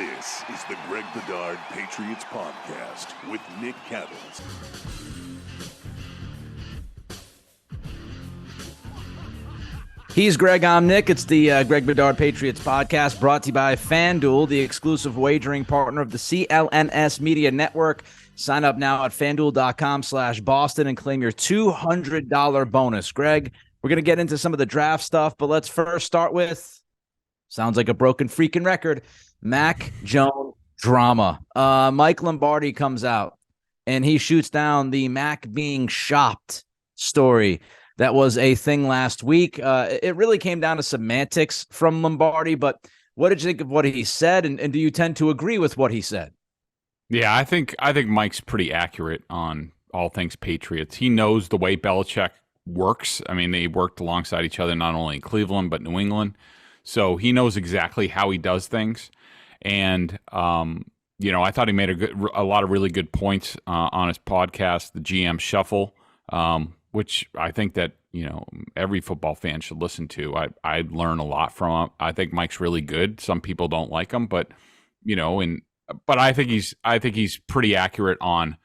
This is the Greg Bedard Patriots Podcast with Nick Cattles. He's Greg, I'm Nick. It's the Greg Bedard Patriots Podcast, brought to you by FanDuel, the exclusive wagering partner of the CLNS Media Network. Sign up now at FanDuel.com/Boston and claim your $200 bonus. Greg, we're going to get into some of the draft stuff, but let's first start with, sounds like a broken freaking record, Mac Jones drama. Mike Lombardi comes out and he shoots down the Mac being shopped story. That was a thing last week. It really came down to semantics from Lombardi, but what did you think of what he said, and do you tend to agree with what he said? Yeah, I think Mike's pretty accurate on all things Patriots. He knows the way Belichick works. I mean, they worked alongside each other not only in Cleveland but New England, so he knows exactly how he does things. And I thought he made a lot of really good points on his podcast, the GM Shuffle, which I think that every football fan should listen to. I learn a lot from him. I think Mike's really good. Some people don't like him, but I think he's pretty accurate on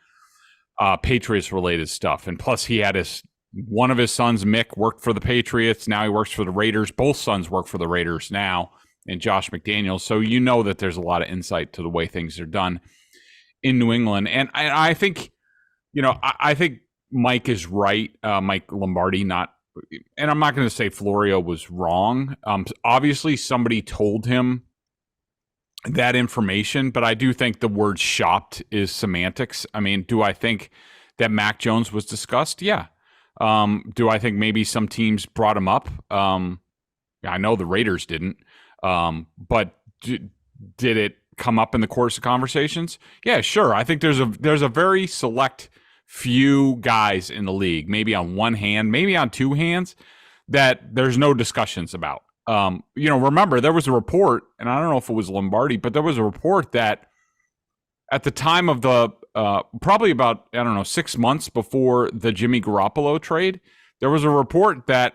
Patriots related stuff. And plus, he had one of his sons, Mick, worked for the Patriots. Now he works for the Raiders. Both sons work for the Raiders now, and Josh McDaniels. So that there's a lot of insight to the way things are done in New England. And I think, I think Mike is right. Mike Lombardi, and I'm not going to say Florio was wrong. Obviously, somebody told him that information, but I do think the word shopped is semantics. I mean, do I think that Mac Jones was discussed? Yeah. Do I think maybe some teams brought him up? I know the Raiders didn't. But did it come up in the course of conversations? Yeah, sure. I think there's a very select few guys in the league, maybe on one hand, maybe on two hands, that there's no discussions about. Remember, there was a report, and I don't know if it was Lombardi, but there was a report that at the time of the probably about 6 months before the Jimmy Garoppolo trade, there was a report that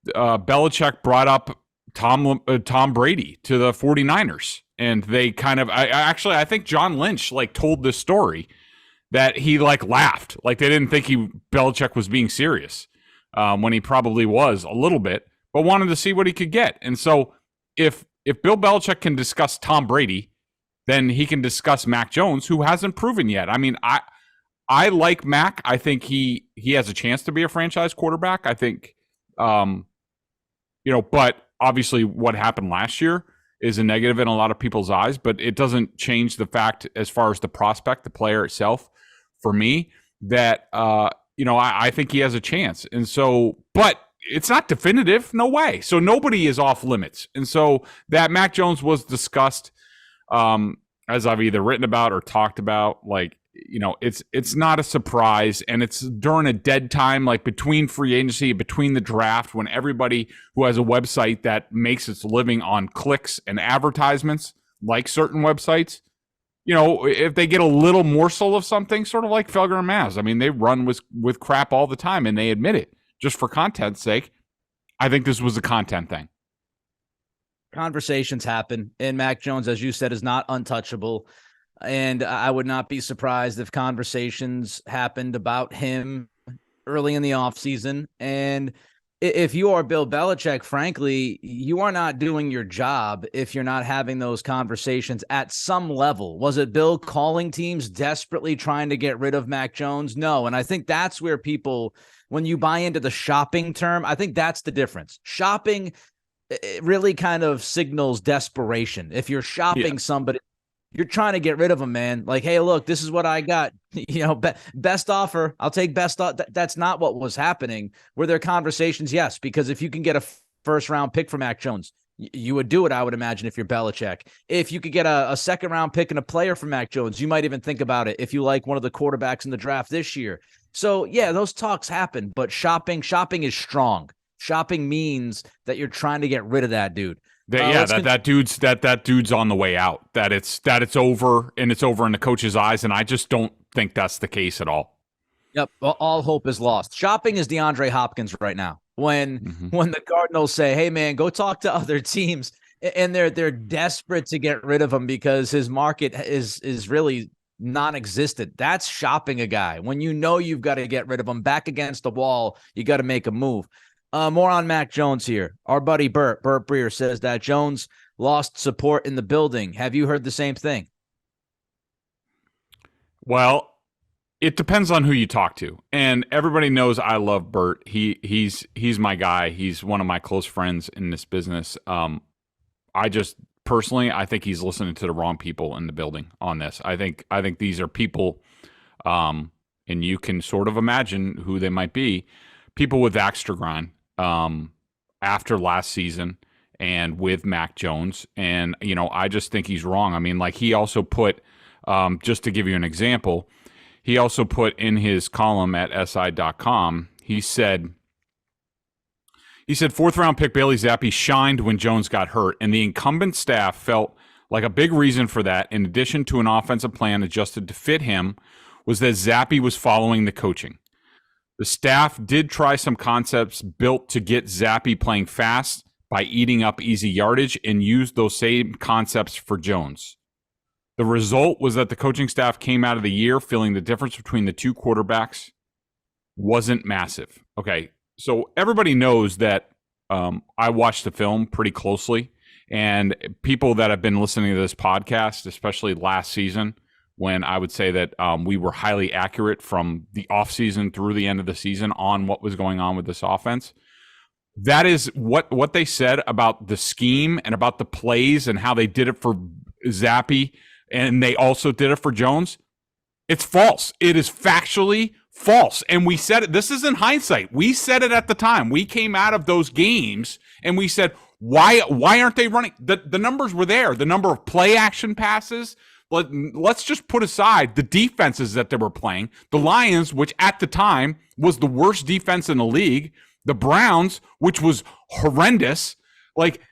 Belichick brought up Tom Brady to the 49ers, and they kind of I think John Lynch told this story that he laughed, they didn't think Belichick was being serious when he probably was a little bit, but wanted to see what he could get. And so if Bill Belichick can discuss Tom Brady, then he can discuss Mac Jones, who hasn't proven yet. I mean, I like Mac. I think he has a chance to be a franchise quarterback. I think, but obviously what happened last year is a negative in a lot of people's eyes, but it doesn't change the fact, as far as the prospect, the player itself, for me, that, I think he has a chance. And so, but it's not definitive, no way. So nobody is off limits. And so that Mac Jones was discussed, as I've either written about or talked about, it's not a surprise, and it's during a dead time, between free agency, between the draft, when everybody who has a website that makes its living on clicks and advertisements, like certain websites, if they get a little morsel of something, sort of like Felger and Maz, I mean, they run with crap all the time, and they admit it just for content's sake. I think this was a content thing. Conversations happen, and Mac Jones, as you said, is not untouchable. And I would not be surprised if conversations happened about him early in the offseason. And if you are Bill Belichick, frankly, you are not doing your job if you're not having those conversations at some level. Was it Bill calling teams desperately trying to get rid of Mac Jones? No. And I think that's where people, when you buy into the shopping term, I think that's the difference. Shopping, it really kind of signals desperation. If you're shopping somebody, you're trying to get rid of them, man. Hey, look, this is what I got. Best offer. I'll take best. That's not what was happening. Were there conversations? Yes, because if you can get a first-round pick for Mac Jones, you would do it, I would imagine, if you're Belichick. If you could get a second-round pick and a player for Mac Jones, you might even think about it if you like one of the quarterbacks in the draft this year. So, yeah, those talks happen, but shopping is strong. Shopping means that you're trying to get rid of that dude. That dude's on the way out. That it's over, and it's over in the coach's eyes, and I just don't think that's the case at all. Yep, all hope is lost. Shopping is DeAndre Hopkins right now. When the Cardinals say, "Hey man, go talk to other teams," and they're desperate to get rid of him because his market is really non-existent. That's shopping a guy. When you know you've got to get rid of him, back against the wall, you got to make a move. More on Mac Jones here. Our buddy Bert Breer says that Jones lost support in the building. Have you heard the same thing? Well, it depends on who you talk to. And everybody knows I love Bert. He's my guy. He's one of my close friends in this business. I just personally, I think he's listening to the wrong people in the building on this. I think these are people, and you can sort of imagine who they might be. People with axe to grind after last season and with Mac Jones. And, I just think he's wrong. I mean, like he also put, just to give you an example, he also put in his column at SI.com, he said, fourth round pick Bailey Zappi shined when Jones got hurt, and the incumbent staff felt like a big reason for that, in addition to an offensive plan adjusted to fit him, was that Zappi was following the coaching. The staff did try some concepts built to get Zappi playing fast by eating up easy yardage and used those same concepts for Jones. The result was that the coaching staff came out of the year feeling the difference between the two quarterbacks wasn't massive. Okay, so everybody knows that I watched the film pretty closely, and people that have been listening to this podcast, especially last season, when I would say that we were highly accurate from the offseason through the end of the season on what was going on with this offense. That is what they said about the scheme and about the plays and how they did it for Zappi, and they also did it for Jones. It's false. It is factually false. And we said it. This is in hindsight. We said it at the time. We came out of those games and we said, why aren't they running? The numbers were there. The number of play action passes. Let's just put aside the defenses that they were playing. The Lions, which at the time was the worst defense in the league. The Browns, which was horrendous. Like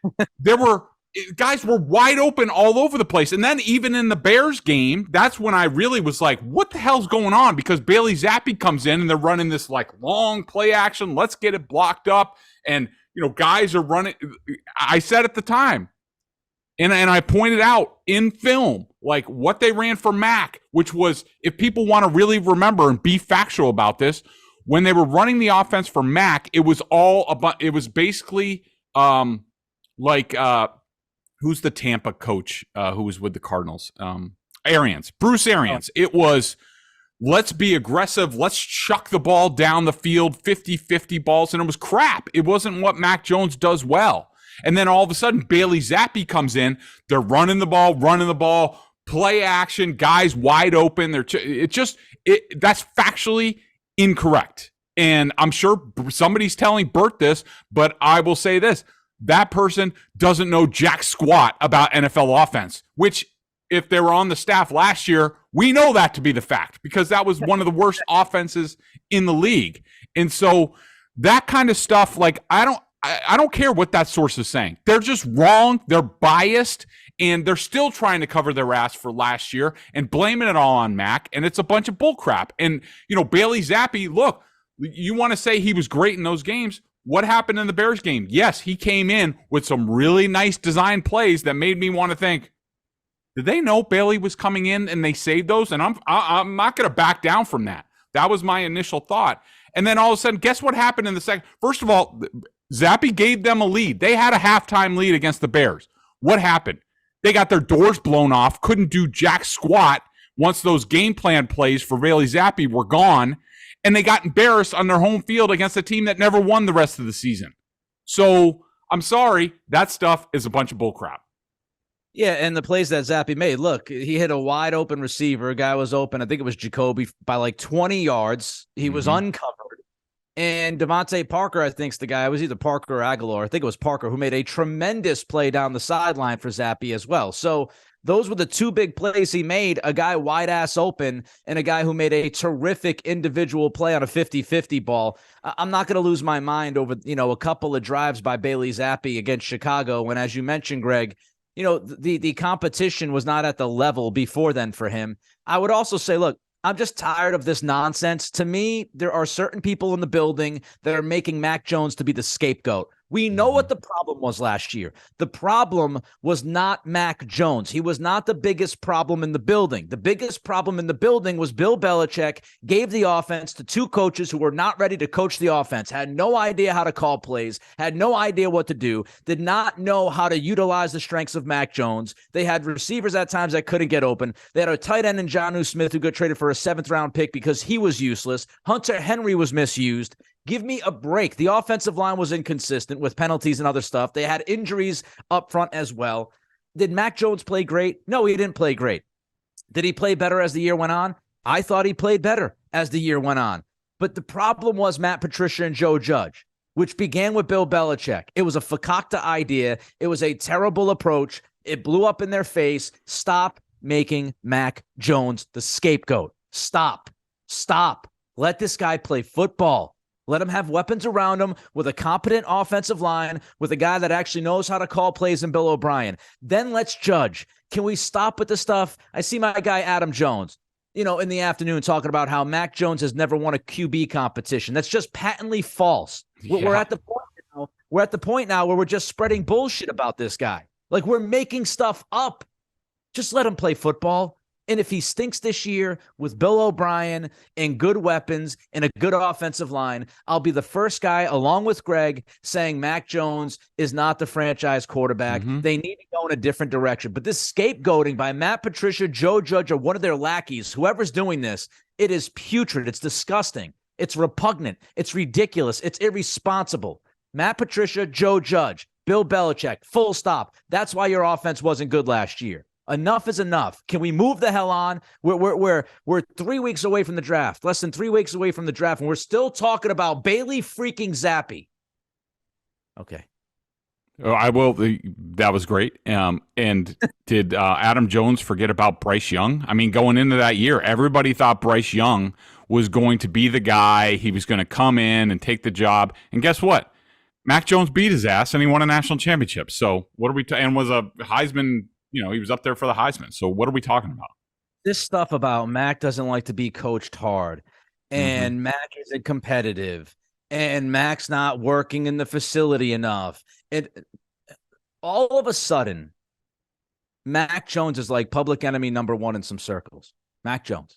guys were wide open all over the place. And then even in the Bears game, that's when I really was like, what the hell's going on? Because Bailey Zappi comes in and they're running this like long play action. Let's get it blocked up. And, guys are running. I said at the time, and I pointed out in film, like what they ran for Mac, which was, if people want to really remember and be factual about this, when they were running the offense for Mac, it was all about, it was basically who's the Tampa coach who was with the Cardinals? Bruce Arians. It was, let's be aggressive. Let's chuck the ball down the field, 50-50 balls. And it was crap. It wasn't what Mac Jones does well. And then all of a sudden, Bailey Zappi comes in. They're running the ball, play action, guys wide open. That's factually incorrect. And I'm sure somebody's telling Bert this, but I will say this. That person doesn't know jack squat about NFL offense, which if they were on the staff last year, we know that to be the fact because that was one of the worst offenses in the league. And so that kind of stuff, like I don't care what that source is saying. They're just wrong. They're biased, and they're still trying to cover their ass for last year and blaming it all on Mac, and it's a bunch of bull crap. And, Bailey Zappi, look, you want to say he was great in those games. What happened in the Bears game? Yes, he came in with some really nice design plays that made me want to think, did they know Bailey was coming in and they saved those? And I'm not going to back down from that. That was my initial thought. And then all of a sudden, guess what happened in the second? First of all, Zappi gave them a lead. They had a halftime lead against the Bears. What happened? They got their doors blown off, couldn't do jack squat once those game plan plays for Bailey Zappi were gone, and they got embarrassed on their home field against a team that never won the rest of the season. So I'm sorry, that stuff is a bunch of bullcrap. Yeah, and the plays that Zappi made, look, he hit a wide open receiver. A guy was open. I think it was Jacoby by like 20 yards. He was uncovered. And Devontae Parker, I think, is the guy. It was either Parker or Aguilar. I think it was Parker who made a tremendous play down the sideline for Zappi as well. So those were the two big plays he made, a guy wide ass open and a guy who made a terrific individual play on a 50-50 ball. I'm not going to lose my mind over, a couple of drives by Bailey Zappi against Chicago when, as you mentioned, Greg, the competition was not at the level before then for him. I would also say, look, I'm just tired of this nonsense. To me, there are certain people in the building that are making Mac Jones to be the scapegoat. We know what the problem was last year. The problem was not Mac Jones. He was not the biggest problem in the building. The biggest problem in the building was Bill Belichick gave the offense to two coaches who were not ready to coach the offense, had no idea how to call plays, had no idea what to do, did not know how to utilize the strengths of Mac Jones. They had receivers at times that couldn't get open. They had a tight end in Jonnu Smith who got traded for a 7th-round pick because he was useless. Hunter Henry was misused. Give me a break. The offensive line was inconsistent with penalties and other stuff. They had injuries up front as well. Did Mac Jones play great? No, he didn't play great. Did he play better as the year went on? I thought he played better as the year went on. But the problem was Matt Patricia and Joe Judge, which began with Bill Belichick. It was a fakakta idea. It was a terrible approach. It blew up in their face. Stop making Mac Jones the scapegoat. Stop. Let this guy play football. Let him have weapons around him with a competent offensive line, with a guy that actually knows how to call plays in Bill O'Brien. Then let's judge. Can we stop with the stuff? I see my guy Adam Jones, in the afternoon talking about how Mac Jones has never won a QB competition. That's just patently false. Yeah. We're at the point now. We're at the point now where we're just spreading bullshit about this guy. Like, we're making stuff up. Just let him play football. And if he stinks this year with Bill O'Brien and good weapons and a good offensive line, I'll be the first guy, along with Greg, saying Mac Jones is not the franchise quarterback. Mm-hmm. They need to go in a different direction. But this scapegoating by Matt Patricia, Joe Judge, or one of their lackeys, whoever's doing this, it is putrid. It's disgusting. It's repugnant. It's ridiculous. It's irresponsible. Matt Patricia, Joe Judge, Bill Belichick, full stop. That's why your offense wasn't good last year. Enough is enough. Can we move the hell on? We're 3 weeks away from the draft, less than 3 weeks away from the draft, and we're still talking about Bailey freaking Zappi. Okay. I will. That was great. And did Adam Jones forget about Bryce Young? I mean, going into that year, everybody thought Bryce Young was going to be the guy. He was going to come in and take the job. And guess what? Mac Jones beat his ass, and he won a national championship. So what are we? And was a Heisman. He was up there for the Heisman. So what are we talking about? This stuff about Mac doesn't like to be coached hard, and Mac isn't competitive, and Mac's not working in the facility enough. All of a sudden, Mac Jones is like public enemy number one in some circles. Mac Jones.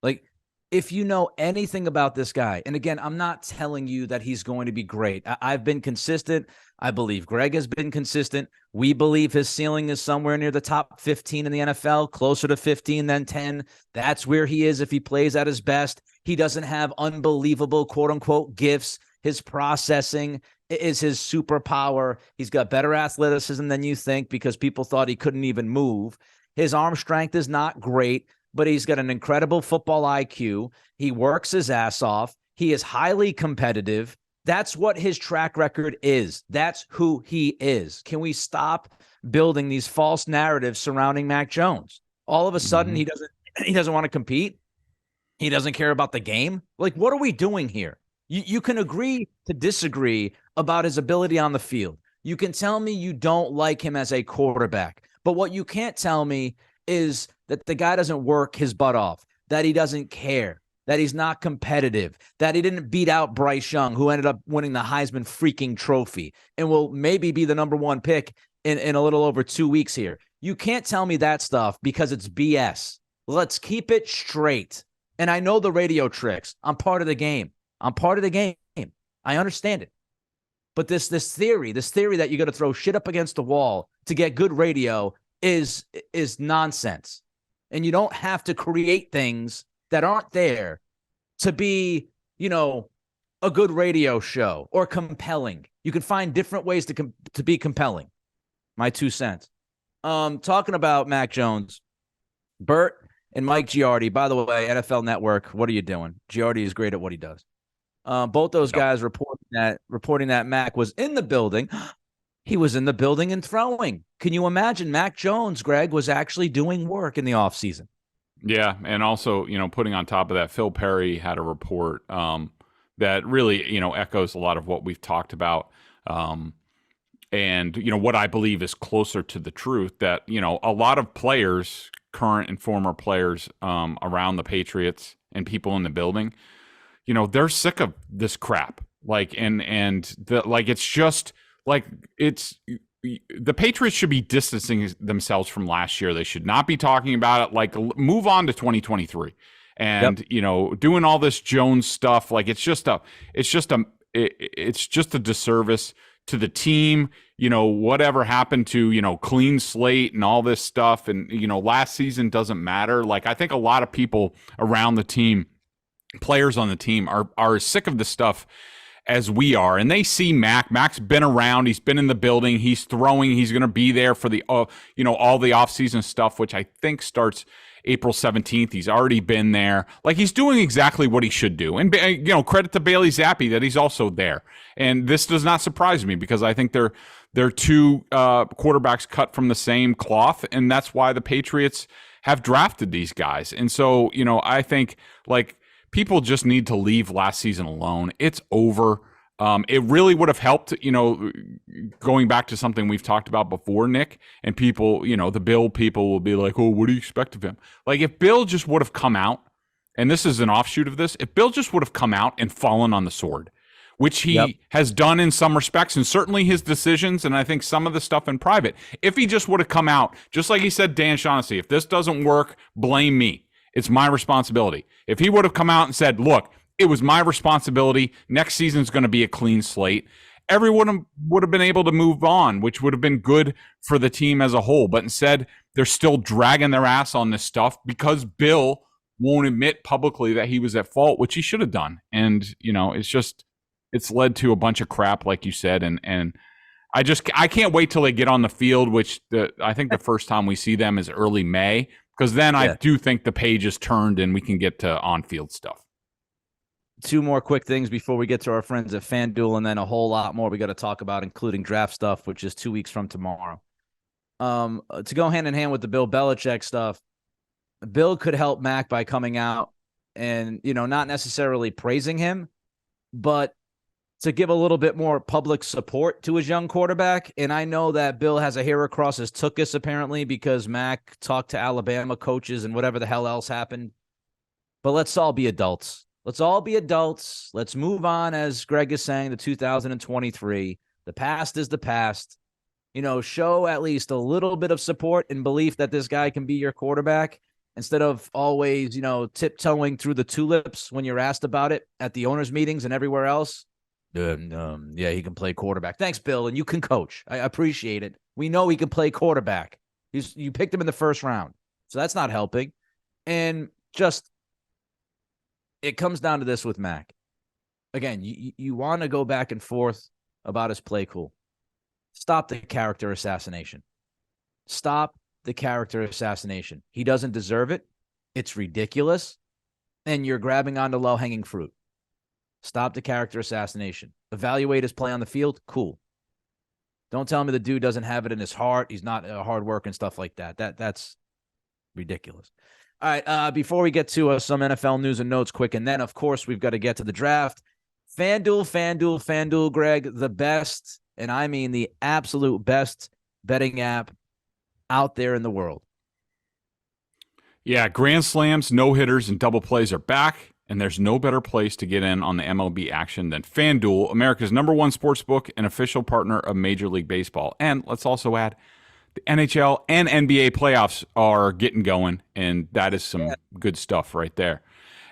Like, if you know anything about this guy, and again, I'm not telling you that he's going to be great. I've been consistent. I believe Greg has been consistent. We believe his ceiling is somewhere near the top 15 in the NFL, closer to 15 than 10. That's where he is if he plays at his best. He doesn't have unbelievable, quote-unquote, gifts. His processing is his superpower. He's got better athleticism than you think because people thought he couldn't even move. His arm strength is not great, but he's got an incredible football IQ. He works his ass off. He is highly competitive. That's what his track record is. That's who he is. Can we stop building these false narratives surrounding Mac Jones? All of a sudden, he doesn't want to compete. He doesn't care about the game. Like, what are we doing here? You can agree to disagree about his ability on the field. You can tell me you don't like him as a quarterback. But what you can't tell me is that the guy doesn't work his butt off, that he doesn't care, that he's not competitive, that he didn't beat out Bryce Young, who ended up winning the Heisman freaking trophy and will maybe be the number one pick in a little over 2 weeks here. You can't tell me that stuff because it's BS. Let's keep it straight. And I know the radio tricks. I'm part of the game. I understand it. But this theory that you got to throw shit up against the wall to get good radio is nonsense. And you don't have to create things that aren't there to be, a good radio show or compelling. You can find different ways to be compelling. My 2 cents. Talking about Mac Jones, Bert and Mike Giardi, by the way, NFL Network, what are you doing? Giardi is great at what he does. Both those guys reporting that Mac was in the building. He was in the building and throwing. Can you imagine Mac Jones, Greg, was actually doing work in the offseason? Yeah, and also, putting on top of that, Phil Perry had a report that really, echoes a lot of what we've talked about. And, what I believe is closer to the truth, that, a lot of players, current and former players around the Patriots and people in the building, they're sick of this crap. Like, it's just Like, it's the Patriots should be distancing themselves from last year. They should not be talking about it. Like, move on to 2023, and doing all this Jones stuff. Like, it's just a disservice to the team. Whatever happened to clean slate and all this stuff, and last season doesn't matter. Like, I think a lot of people around the team, players on the team, are sick of this stuff as we are, and they see Mac. Mac's been around. He's been in the building. He's throwing. He's going to be there for the all the offseason stuff, which I think starts April 17th. He's already been there. Like, he's doing exactly what he should do. And credit to Bailey Zappi that he's also there. And this does not surprise me, because I think they're two quarterbacks cut from the same cloth, and that's why the Patriots have drafted these guys. And so, I think, like, people just need to leave last season alone. It's over. It really would have helped, going back to something we've talked about before, Nick, and people, the Bill people will be like, oh, what do you expect of him? Like, if Bill just would have come out, and this is an offshoot of this, if Bill just would have come out and fallen on the sword, which he has done in some respects, and certainly his decisions, and I think some of the stuff in private, if he just would have come out, just like he said, Dan Shaughnessy, if this doesn't work, blame me. It's my responsibility. If he would have come out and said, look, it was my responsibility, next season's going to be a clean slate, everyone would have been able to move on, which would have been good for the team as a whole. But instead, they're still dragging their ass on this stuff because Bill won't admit publicly that he was at fault, which he should have done. And, it's led to a bunch of crap, like you said. And I can't wait till they get on the field, which I think the first time we see them is early May. Because then I do think the page is turned and we can get to on-field stuff. Two more quick things before we get to our friends at FanDuel, and then a whole lot more we got to talk about, including draft stuff, which is 2 weeks from tomorrow. To go hand in hand with the Bill Belichick stuff, Bill could help Mac by coming out and, not necessarily praising him, but to give a little bit more public support to his young quarterback. And I know that Bill has a hair across his tuchus, apparently, because Mac talked to Alabama coaches and whatever the hell else happened. But let's all be adults. Let's all be adults. Let's move on, as Greg is saying, to 2023. The past is the past. Show at least a little bit of support and belief that this guy can be your quarterback, instead of always, tiptoeing through the tulips when you're asked about it at the owners' meetings and everywhere else. Yeah, he can play quarterback. Thanks, Bill, and you can coach. I appreciate it. We know he can play quarterback. You picked him in the first round, so that's not helping. And just, it comes down to this with Mac. Again, you want to go back and forth about his play cool. Stop the character assassination. Stop the character assassination. He doesn't deserve it. It's ridiculous. And you're grabbing onto low-hanging fruit. Stop the character assassination. Evaluate his play on the field. Cool. Don't tell me the dude doesn't have it in his heart. He's not hard work and stuff like that. That's ridiculous. All right. Before we get to some NFL news and notes quick, and then, of course, we've got to get to the draft. FanDuel, Greg, the best, and I mean the absolute best betting app out there in the world. Yeah, grand slams, no-hitters, and double plays are back. And there's no better place to get in on the MLB action than FanDuel, America's #1 sportsbook and official partner of Major League Baseball. And let's also add, the NHL and NBA playoffs are getting going, and that is some good stuff right there.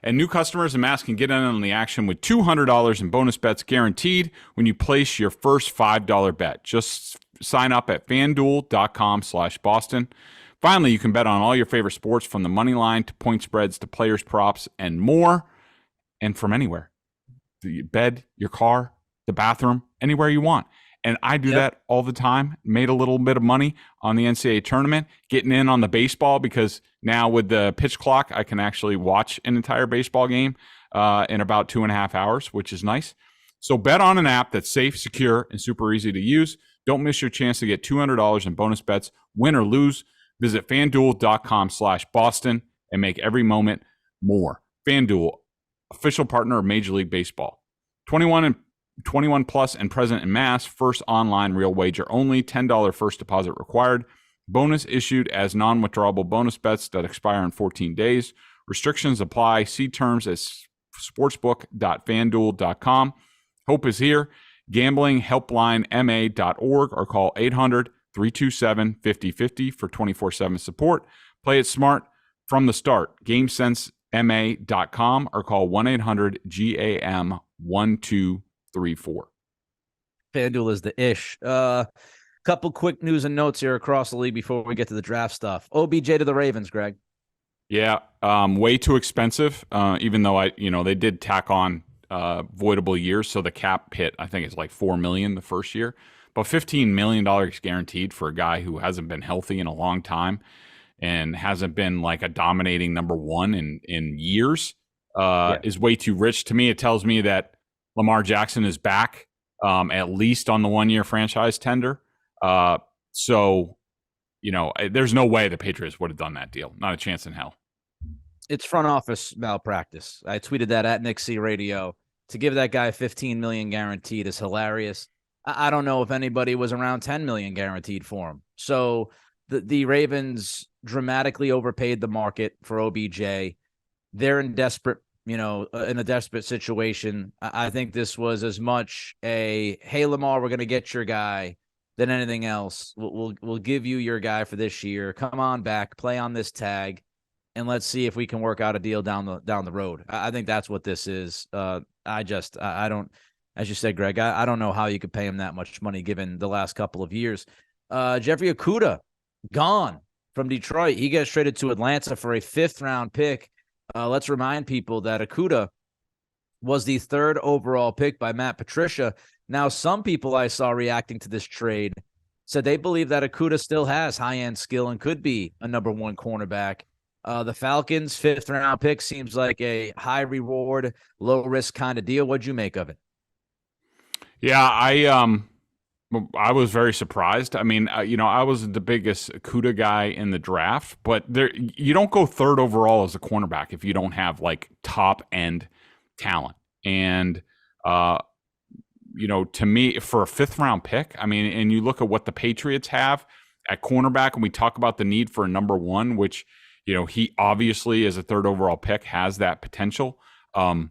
And new customers and Mass can get in on the action with $200 in bonus bets guaranteed when you place your first $5 bet. Just sign up at FanDuel.com/Boston. Finally, you can bet on all your favorite sports, from the money line to point spreads to players props and more, and from anywhere. The bed, your car, the bathroom, anywhere you want. And I do that all the time. Made a little bit of money on the NCAA tournament, getting in on the baseball, because now with the pitch clock, I can actually watch an entire baseball game in about 2.5 hours, which is nice. So bet on an app that's safe, secure, and super easy to use. Don't miss your chance to get $200 in bonus bets, win or lose. Visit FanDuel.com/Boston and make every moment more. FanDuel, official partner of Major League Baseball. 21 plus and present in Mass. First online real wager only. $10 first deposit required. Bonus issued as non-withdrawable bonus bets that expire in 14 days. Restrictions apply. See terms at sportsbook.fanduel.com. Hope is here. gamblinghelplinema.org or call 800-327-5050 for 24/7 support. Play it smart from the start. GameSenseMA.com or call 1-800-GAM-1234. FanDuel is the ish. Couple quick news and notes here across the league before we get to the draft stuff. OBJ to the Ravens, Greg. Yeah, way too expensive. Even though they did tack on voidable years, so the cap hit I think is like $4 million the first year, but $15 million guaranteed for a guy who hasn't been healthy in a long time and hasn't been like a dominating number one in years is way too rich. To me, it tells me that Lamar Jackson is back, at least on the 1-year franchise tender. So, there's no way the Patriots would have done that deal. Not a chance in hell. It's front office malpractice. I tweeted that at Nick C Radio. To give that guy $15 million guaranteed is hilarious. I don't know if anybody was around $10 million guaranteed for him. So the Ravens dramatically overpaid the market for OBJ. They're in in a desperate situation. I think this was as much a, hey, Lamar, we're going to get your guy, than anything else. We'll give you your guy for this year. Come on back, play on this tag, and let's see if we can work out a deal down the road. I think that's what this is. I don't, as you said, Greg, I don't know how you could pay him that much money given the last couple of years. Jeffrey Okudah, gone from Detroit. He gets traded to Atlanta for a 5th-round pick. Let's remind people that Okudah was the 3rd overall pick by Matt Patricia. Now, some people I saw reacting to this trade said they believe that Okudah still has high-end skill and could be a number 1 cornerback. The Falcons' 5th-round pick seems like a high-reward, low-risk kind of deal. What'd you make of it? Yeah, I was very surprised. I mean, I was the biggest Okudah guy in the draft, but you don't go 3rd overall as a cornerback if you don't have like top-end talent. And to me, for a 5th-round pick, I mean, and you look at what the Patriots have at cornerback, and we talk about the need for a number 1, which, he obviously, as a 3rd overall pick, has that potential. To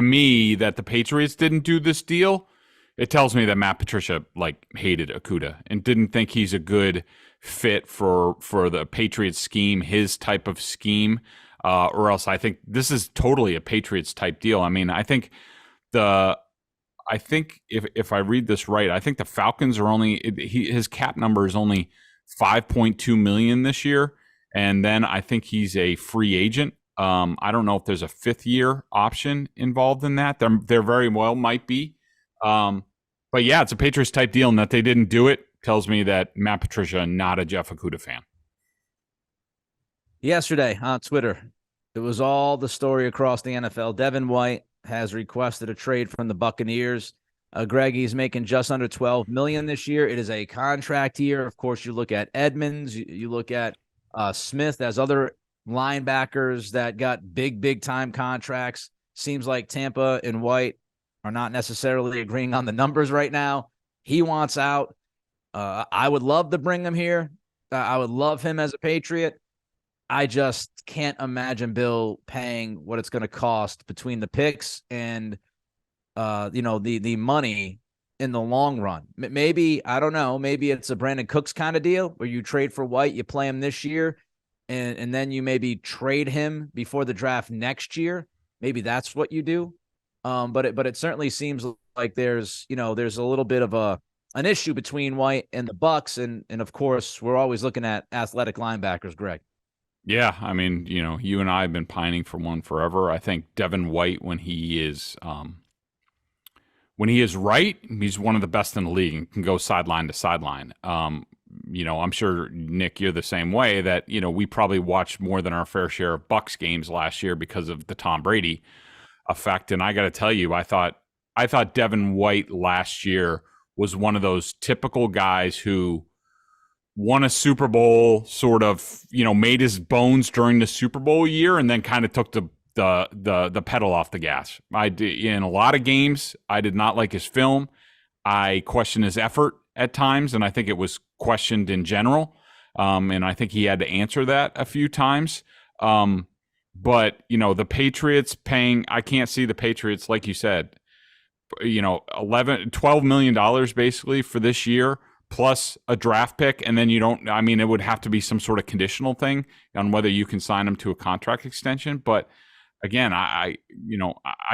me, that the Patriots didn't do this deal, it tells me that Matt Patricia, hated Okudah and didn't think he's a good fit for the Patriots scheme, his type of scheme, or else I think this is totally a Patriots type deal. I mean, I think if I read this right, I think the Falcons are his cap number is only $5.2 million this year, and then I think he's a free agent. I don't know if there's a 5th-year option involved in that. There very well might be, but yeah, it's a Patriots type deal, and that they didn't do it tells me that Matt Patricia not a Jeff Okudah fan. Yesterday on Twitter, it was all the story across the NFL. Devin White has requested a trade from the Buccaneers. Greg, he's making just under $12 million this year. It is a contract year. Of course, you look at Edmonds, you look at Smith as other linebackers that got big time contracts. Seems like Tampa and White are not necessarily agreeing on the numbers right now. He wants out. I would love to bring him here. I would love him as a Patriot. I just can't imagine Bill paying what it's going to cost between the picks and, the money in the long run. Maybe, I don't know, maybe it's a Brandon Cooks kind of deal where you trade for White, you play him this year, and then you maybe trade him before the draft next year. Maybe that's what you do. But it certainly seems like there's a little bit of an issue between White and the Bucs, and of course we're always looking at athletic linebackers, Greg. Yeah, I mean, you and I have been pining for one forever. I think Devin White, when he is right, he's one of the best in the league and can go sideline to sideline. I'm sure, Nick, you're the same way, that, we probably watched more than our fair share of Bucs games last year because of the Tom Brady effect. And I got to tell you, I thought Devin White last year was one of those typical guys who won a Super Bowl, sort of, made his bones during the Super Bowl year, and then kind of took the pedal off the gas. In a lot of games, I did not like his film. I questioned his effort at times, and I think it was questioned in general. And I think he had to answer that a few times. But, the Patriots paying, I can't see the Patriots, like you said, $12 million basically for this year, plus a draft pick, and then it would have to be some sort of conditional thing on whether you can sign him to a contract extension. But again, I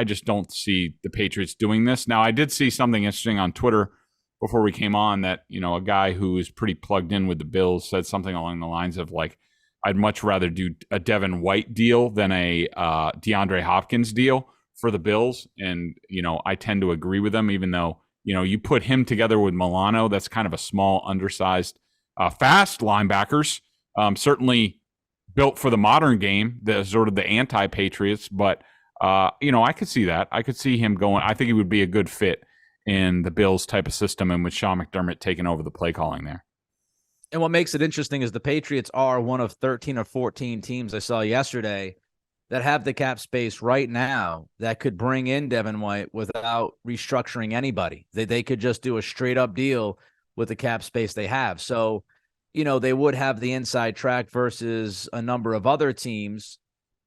just don't see the Patriots doing this. Now, I did see something interesting on Twitter before we came on that, a guy who is pretty plugged in with the Bills said something along the lines of like, I'd much rather do a Devin White deal than a DeAndre Hopkins deal for the Bills. And, I tend to agree with them, even though, you put him together with Milano, that's kind of a small, undersized, fast linebackers, certainly built for the modern game, the sort of the anti-Patriots. But, I could see that. I could see him going. I think he would be a good fit in the Bills type of system and with Sean McDermott taking over the play calling there. And what makes it interesting is the Patriots are one of 13 or 14 teams I saw yesterday that have the cap space right now that could bring in Devin White without restructuring anybody. They could just do a straight up deal with the cap space they have. So, they would have the inside track versus a number of other teams.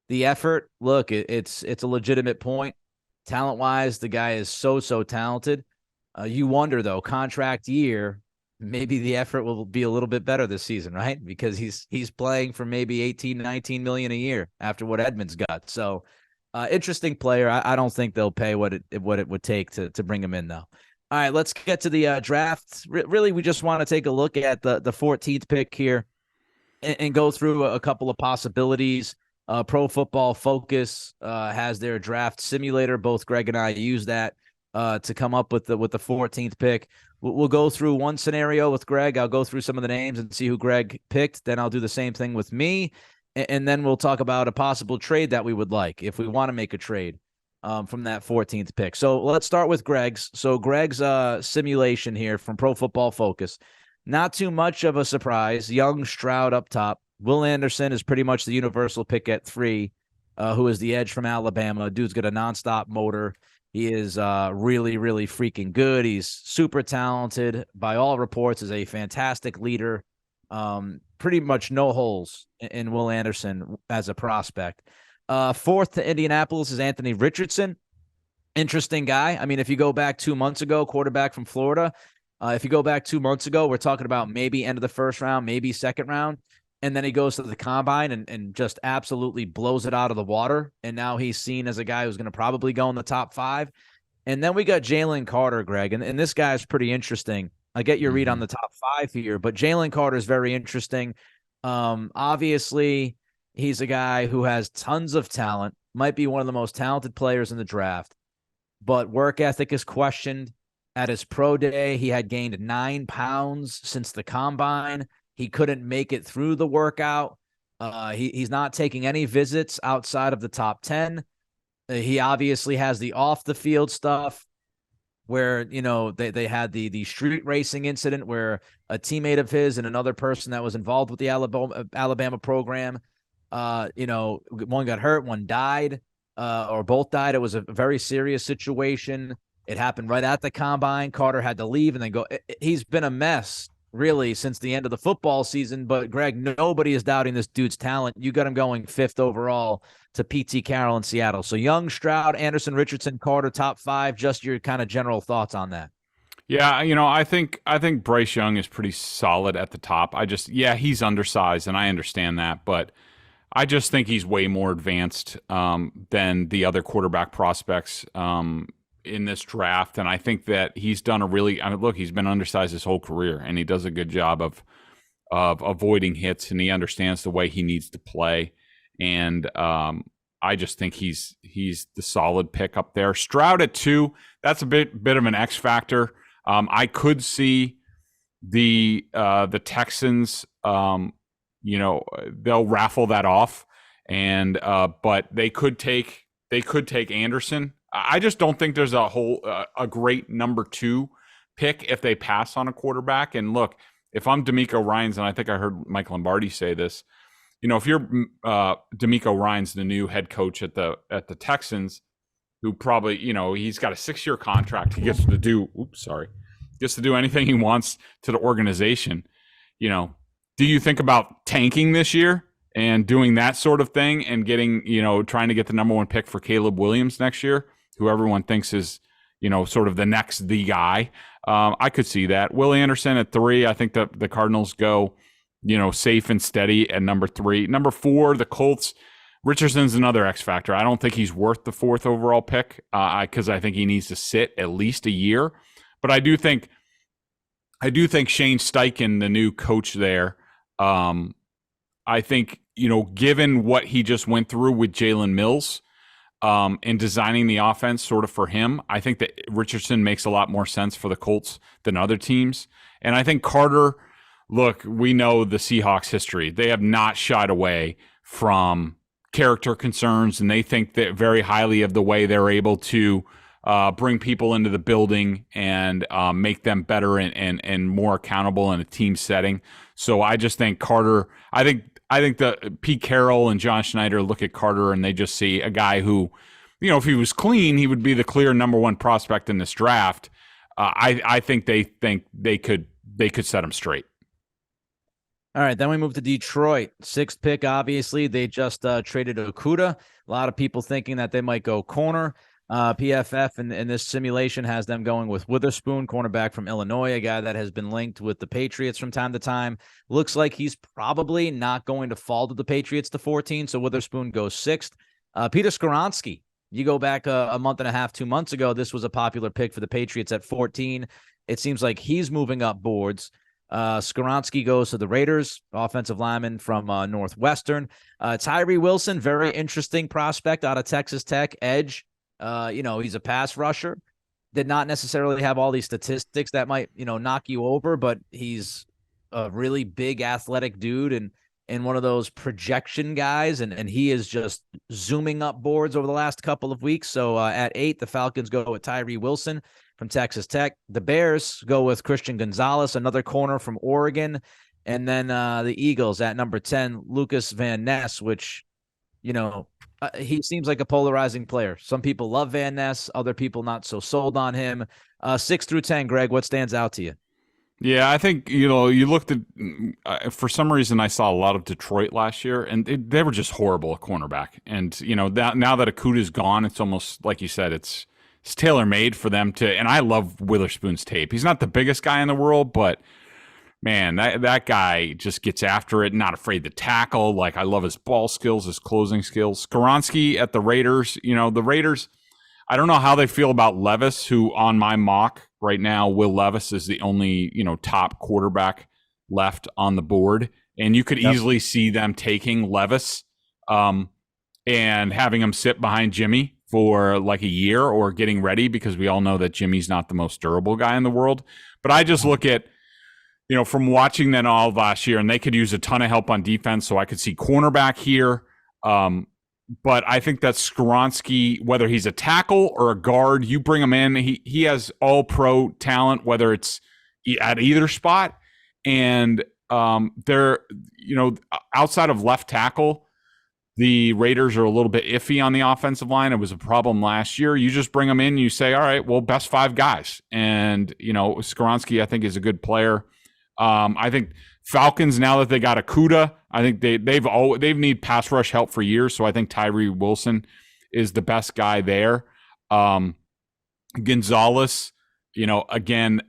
The effort, look, it's a legitimate point. Talent-wise, the guy is so talented. You wonder, though, contract year, maybe the effort will be a little bit better this season, right? Because he's playing for maybe 18, 19 million a year after what Edmonds got. So interesting player. I don't think they'll pay what it would take to bring him in, though. All right, let's get to the draft. Really, we just want to take a look at the 14th pick here and go through a couple of possibilities. Pro Football Focus has their draft simulator. Both Greg and I use that to come up with the 14th pick. We'll go through one scenario with Greg. I'll go through some of the names and see who Greg picked. Then I'll do the same thing with me. And then we'll talk about a possible trade that we would like if we want to make a trade from that 14th pick. So let's start with Greg's. So Greg's simulation here from Pro Football Focus. Not too much of a surprise. Young Stroud up top. Will Anderson is pretty much the universal pick at 3, who is the edge from Alabama. Dude's got a nonstop motor. He is really, really freaking good. He's super talented. By all reports, is a fantastic leader. Pretty much no holes in Will Anderson as a prospect. 4th to Indianapolis is Anthony Richardson. Interesting guy. I mean, if you go back 2 months ago, quarterback from Florida. If you go back 2 months ago, we're talking about maybe end of the first round, maybe second round. And then he goes to the combine and just absolutely blows it out of the water. And now he's seen as a guy who's going to probably go in the top 5. And then we got Jalen Carter, Greg. And this guy is pretty interesting. I get your read on the top 5 here, but Jalen Carter is very interesting. Obviously, he's a guy who has tons of talent, might be one of the most talented players in the draft, but work ethic is questioned. At his pro day, he had gained 9 pounds since the combine. He couldn't make it through the workout. He's not taking any visits outside of the top 10. He obviously has the off the field stuff where, they had the street racing incident where a teammate of his and another person that was involved with the Alabama program, one got hurt, one died, or both died. It was a very serious situation. It happened right at the combine. Carter had to leave and then go. He's been a mess really since the end of the football season, but Greg, nobody is doubting this dude's talent. You got him going 5th overall to P.T. Carroll in Seattle. So Young, Stroud, Anderson, Richardson, Carter, top 5. Just your kind of general thoughts on that. Yeah, I think Bryce Young is pretty solid at the top. He's undersized, and I understand that, but I just think he's way more advanced than the other quarterback prospects in this draft. And I think that he's done he's been undersized his whole career, and he does a good job of avoiding hits, and he understands the way he needs to play. And I just think he's the solid pick up there. Stroud at 2, that's a bit of an X factor. I could see the Texans, they'll raffle that off, and but they could take Anderson. I just don't think there's a great number 2 pick if they pass on a quarterback. And look, if I'm D'Amico Ryans, and I think I heard Mike Lombardi say this, if you're D'Amico Ryans, the new head coach at the Texans, who probably, he's got a 6-year contract, he gets to do anything he wants to the organization. Do you think about tanking this year and doing that sort of thing and getting, trying to get the number 1 pick for Caleb Williams next year, who everyone thinks is, sort of the guy. I could see that. Will Anderson at 3. I think that the Cardinals go, safe and steady at number 3. Number 4, the Colts. Richardson's another X factor. I don't think he's worth the 4th overall pick because I think he needs to sit at least a year. But I do think Shane Steichen, the new coach there, I think, given what he just went through with Jalen Mills in designing the offense sort of for him, I think that Richardson makes a lot more sense for the Colts than other teams. And I think Carter, look, we know the Seahawks history. They have not shied away from character concerns, and they think that very highly of the way they're able to bring people into the building and make them better and more accountable in a team setting. So I just think Carter, I think that Pete Carroll and John Schneider look at Carter and they just see a guy who, if he was clean, he would be the clear number 1 prospect in this draft. I think they could set him straight. All right, then we move to Detroit. 6th pick, obviously. They just traded Okudah. A lot of people thinking that they might go corner. PFF in this simulation has them going with Witherspoon, cornerback from Illinois, a guy that has been linked with the Patriots from time to time. Looks like he's probably not going to fall to the Patriots to 14, so Witherspoon goes 6th. Peter Skoronski, you go back a month and a half, 2 months ago, this was a popular pick for the Patriots at 14. It seems like he's moving up boards. Skoronski goes to the Raiders, offensive lineman from Northwestern. Tyree Wilson, very interesting prospect out of Texas Tech, edge. He's a pass rusher. Did not necessarily have all these statistics that might, knock you over, but he's a really big athletic dude and one of those projection guys. And he is just zooming up boards over the last couple of weeks. So at 8, the Falcons go with Tyree Wilson from Texas Tech. The Bears go with Christian Gonzalez, another corner from Oregon. And then the Eagles at number 10, Lucas Van Ness, which, he seems like a polarizing player. Some people love Van Ness, other people not so sold on him. 6 through 10, Greg, what stands out to you? Yeah, I think, you looked at, for some reason, I saw a lot of Detroit last year, and they were just horrible at cornerback. And, now that Okudah's gone, it's almost, like you said, it's tailor-made for them to, and I love Witherspoon's tape. He's not the biggest guy in the world, but man, that guy just gets after it, not afraid to tackle. Like, I love his ball skills, his closing skills. Skoronski at the Raiders, the Raiders, I don't know how they feel about Levis, who on my mock right now, Will Levis is the only, top quarterback left on the board. And you could easily see them taking Levis and having him sit behind Jimmy for like a year or getting ready, because we all know that Jimmy's not the most durable guy in the world. But I just look at, from watching them all last year, and they could use a ton of help on defense, so I could see cornerback here. But I think that Skoronski, whether he's a tackle or a guard, you bring him in, he has all-pro talent, whether it's at either spot. And they're, outside of left tackle, the Raiders are a little bit iffy on the offensive line. It was a problem last year. You just bring them in, you say, all right, well, best 5 guys. And, Skoronski, I think, is a good player. I think Falcons, now that they got Okudah, I think they've need pass rush help for years. So I think Tyree Wilson is the best guy there. Gonzalez, again,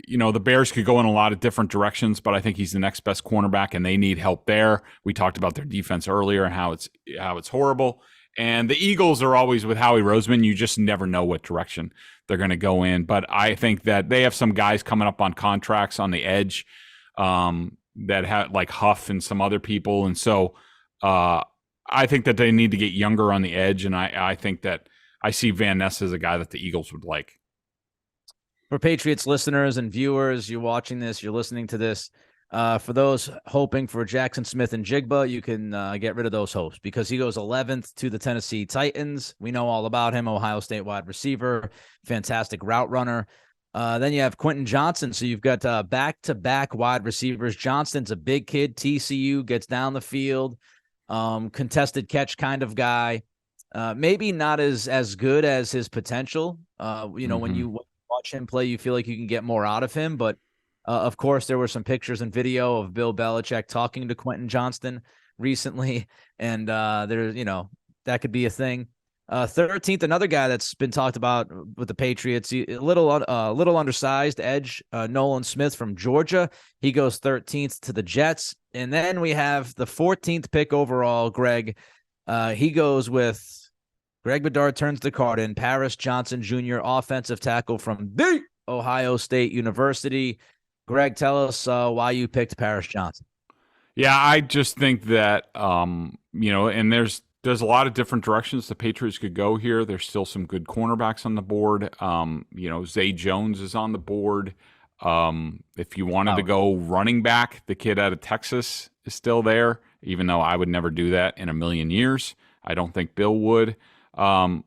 the Bears could go in a lot of different directions, but I think he's the next best cornerback, and they need help there. We talked about their defense earlier and how it's horrible. And the Eagles are always with Howie Roseman. You just never know what direction they're going to go in. But I think that they have some guys coming up on contracts on the edge that have, like Huff and some other people. And so I think that they need to get younger on the edge. And I think that I see Van Ness as a guy that the Eagles would like. For Patriots listeners and viewers, you're watching this, you're listening to this. For those hoping for Jackson Smith and Jigba, you can get rid of those hopes, because he goes 11th to the Tennessee Titans. We know all about him, Ohio State wide receiver, fantastic route runner. Then you have Quentin Johnson. So you've got back-to-back wide receivers. Johnston's a big kid, TCU, gets down the field, contested catch kind of guy. Maybe not as good as his potential. When you watch him play, you feel like you can get more out of him, but of course, there were some pictures and video of Bill Belichick talking to Quentin Johnston recently, and that could be a thing. 13th, another guy that's been talked about with the Patriots, a little undersized edge, Nolan Smith from Georgia. He goes 13th to the Jets. And then we have the 14th pick overall, Greg. He goes with Greg Bedard, turns the card in, Paris Johnson Jr., offensive tackle from the Ohio State University. Greg, tell us why you picked Paris Johnson. Yeah, I just think that, and there's a lot of different directions the Patriots could go here. There's still some good cornerbacks on the board. Zay Jones is on the board. If you wanted to go running back, the kid out of Texas is still there, even though I would never do that in a million years. I don't think Bill would. I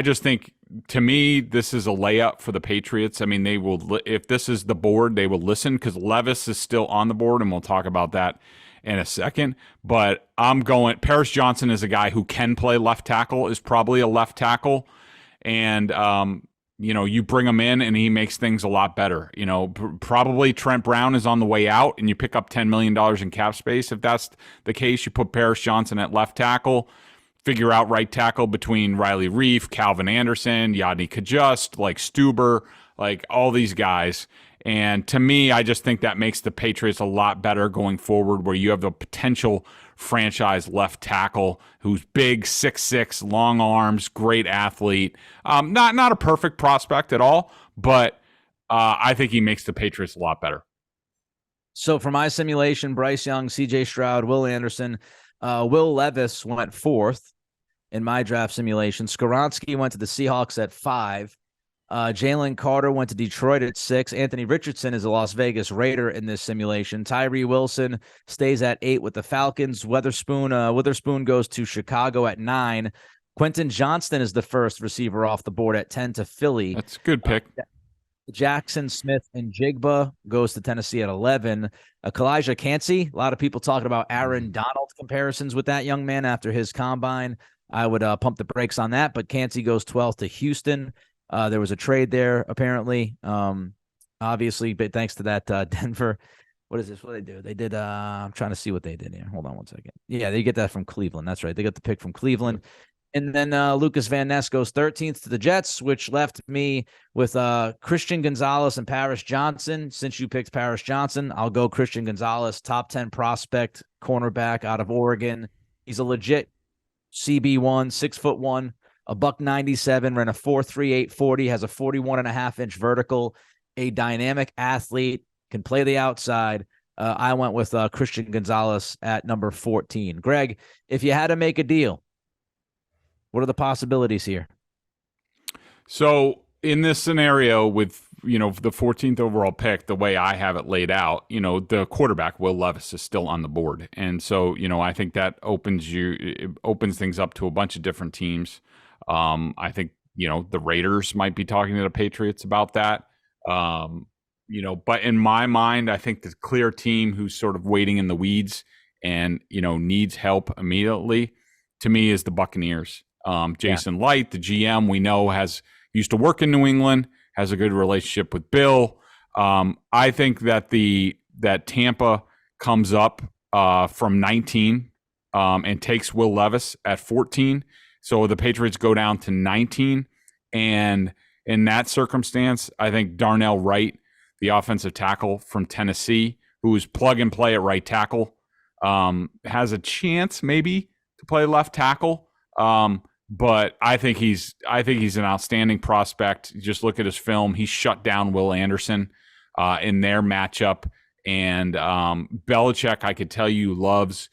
just think, to me, this is a layup for the Patriots. I mean, they will, if this is the board, they will listen, because Levis is still on the board, and we'll talk about that in a second. But I'm going, Paris Johnson is a guy who can play left tackle, is probably a left tackle. And, you bring him in and he makes things a lot better. Probably Trent Brown is on the way out and you pick up $10 million in cap space. If that's the case, you put Paris Johnson at left tackle, figure out right tackle between Riley Reif, Calvin Anderson, Yadni Kajust, like Stuber, like all these guys. And to me, I just think that makes the Patriots a lot better going forward, where you have the potential franchise left tackle who's big, 6'6", long arms, great athlete. Not a perfect prospect at all, but I think he makes the Patriots a lot better. So for my simulation, Bryce Young, C.J. Stroud, Will Anderson, Will Levis went fourth in my draft simulation. Skoronski went to the Seahawks at 5. Jalen Carter went to Detroit at 6. Anthony Richardson is a Las Vegas Raider in this simulation. Tyree Wilson stays at 8 with the Falcons. Witherspoon goes to Chicago at 9. Quentin Johnston is the first receiver off the board at 10 to Philly. That's a good pick. Jackson Smith and Jigba goes to Tennessee at 11. Kalijah Kancey, a lot of people talking about Aaron Donald comparisons with that young man after his combine. I would pump the brakes on that, but Kancey goes 12th to Houston. There was a trade there, apparently. Obviously, but thanks to that Denver. What is this? What they do? They did. I'm trying to see what they did here. Hold on one second. Yeah, they get that from Cleveland. That's right. They got the pick from Cleveland. And then Lucas Van Ness goes 13th to the Jets, which left me with Christian Gonzalez and Paris Johnson. Since you picked Paris Johnson, I'll go Christian Gonzalez, top 10 prospect, cornerback out of Oregon. He's a legit CB1, 6'1", $197, ran a 4.38 40, has a 41.5-inch vertical, a dynamic athlete, can play the outside. I went with Christian Gonzalez at number 14. Greg, if you had to make a deal, what are the possibilities here? So in this scenario with, the 14th overall pick, the way I have it laid out, the quarterback, Will Levis, is still on the board. And so, I think that opens things up to a bunch of different teams. I think, the Raiders might be talking to the Patriots about that. But in my mind, I think the clear team who's sort of waiting in the weeds and, needs help immediately, to me, is the Buccaneers. Jason Light, the GM, we know used to work in New England, has a good relationship with Bill. I think that Tampa comes up from 19 and takes Will Levis at 14. So the Patriots go down to 19. And in that circumstance, I think Darnell Wright, the offensive tackle from Tennessee, who is plug and play at right tackle, has a chance maybe to play left tackle. But I think he's an outstanding prospect. Just look at his film. He shut down Will Anderson in their matchup. And Belichick, I could tell you, loves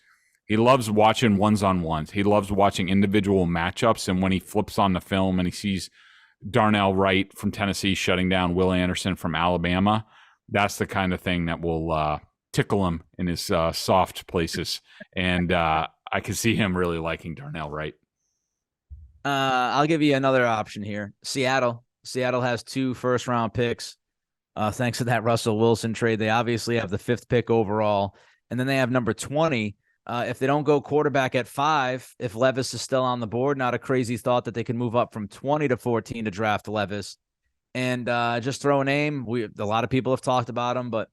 watching ones-on-ones. He loves watching individual matchups. And when he flips on the film and he sees Darnell Wright from Tennessee shutting down Will Anderson from Alabama, that's the kind of thing that will tickle him in his soft places. And I can see him really liking Darnell Wright. I'll give you another option here. Seattle has 2 first-round picks. Thanks to that Russell Wilson trade, they obviously have the 5th pick overall, and then they have number 20. If they don't go quarterback at 5, if Levis is still on the board, not a crazy thought that they can move up from 20 to 14 to draft Levis. And just throw a name. A lot of people have talked about him, but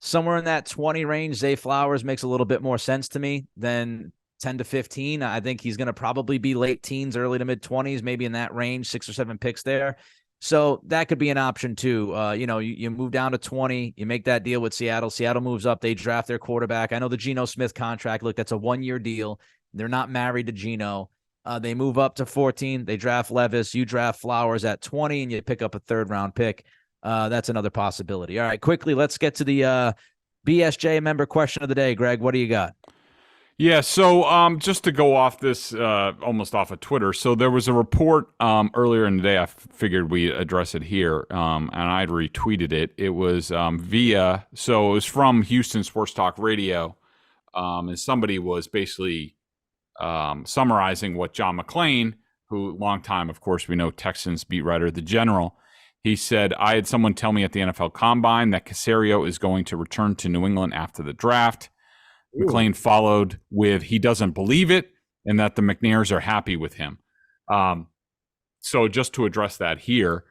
somewhere in that 20 range, Zay Flowers makes a little bit more sense to me than 10 to 15. I think he's going to probably be late teens, early to mid 20s, maybe in that range, 6 or 7 picks there. So that could be an option too. You move down to 20, you make that deal with Seattle. Seattle moves up, they draft their quarterback. I know the Geno Smith contract, look, that's a 1-year deal. They're not married to Geno. They move up to 14, they draft Levis, you draft Flowers at 20, and you pick up a 3rd-round pick. That's another possibility. All right, quickly, let's get to the BSJ member question of the day. Greg, what do you got? Yeah, so just to go off this, almost off of Twitter, so there was a report earlier in the day, I figured we'd address it here, and I'd retweeted it. It was it was from Houston Sports Talk Radio, and somebody was basically summarizing what John McClain, who, long time, of course, we know, Texans beat writer, the General, he said, I had someone tell me at the NFL Combine that Caserio is going to return to New England after the draft. McClain followed with, he doesn't believe it, and that the McNairs are happy with him. So just to address that here,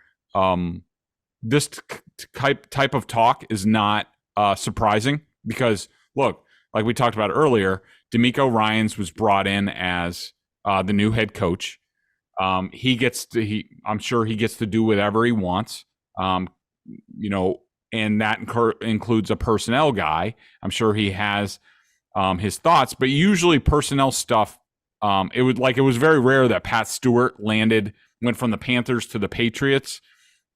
this type of talk is not surprising because, look, like we talked about earlier, DeMeco Ryans was brought in as the new head coach. I'm sure he gets to do whatever he wants, and that includes a personnel guy. I'm sure he has his thoughts, but usually personnel stuff, it was very rare that Pat Stewart went from the Panthers to the Patriots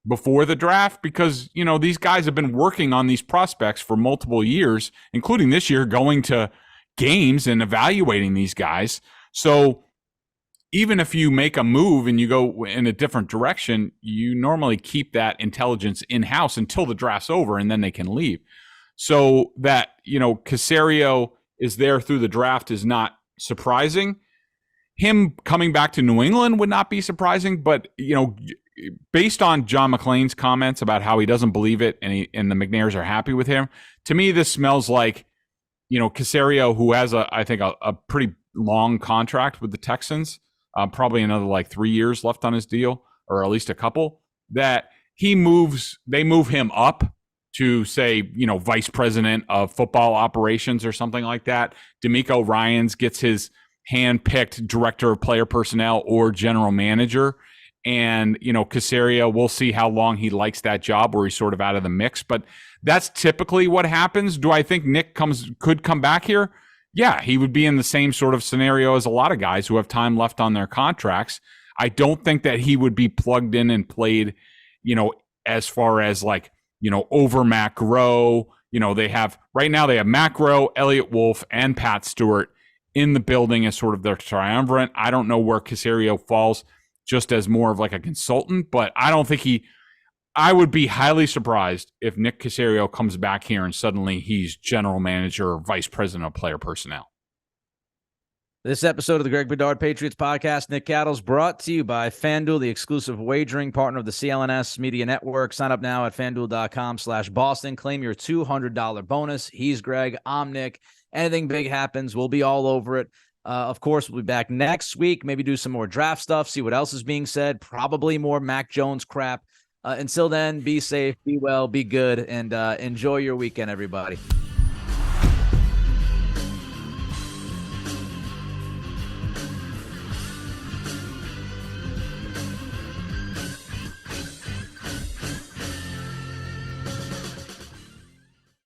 before the draft because, these guys have been working on these prospects for multiple years, including this year, going to games and evaluating these guys. So even if you make a move and you go in a different direction, you normally keep that intelligence in-house until the draft's over and then they can leave. So that, Caserio is there through the draft is not surprising. Him coming back to New England would not be surprising, but based on John McClain's comments about how he doesn't believe it and the McNairs are happy with him, to me this smells like Caserio, who has a pretty long contract with the Texans, probably another 3 years left on his deal, or at least a couple, that they move him up to, say, vice president of football operations or something like that. DeMeco Ryans gets his hand-picked director of player personnel or general manager. And, Caserio, we'll see how long he likes that job where he's sort of out of the mix. But that's typically what happens. Do I think Nick could come back here? Yeah, he would be in the same sort of scenario as a lot of guys who have time left on their contracts. I don't think that he would be plugged in and played, as far as over Matt Groh. They have Matt Groh, Elliott Wolf, and Pat Stewart in the building as sort of their triumvirate. I don't know where Caserio falls just as more of a consultant, but I would be highly surprised if Nick Caserio comes back here and suddenly he's general manager or vice president of player personnel. This episode of the Greg Bedard Patriots Podcast, Nick Cattles, brought to you by FanDuel, the exclusive wagering partner of the CLNS Media Network. Sign up now at FanDuel.com/Boston. Claim your $200 bonus. He's Greg. I'm Nick. Anything big happens, we'll be all over it. Of course, we'll be back next week. Maybe do some more draft stuff, see what else is being said. Probably more Mac Jones crap. Until then, be safe, be well, be good, and enjoy your weekend, everybody.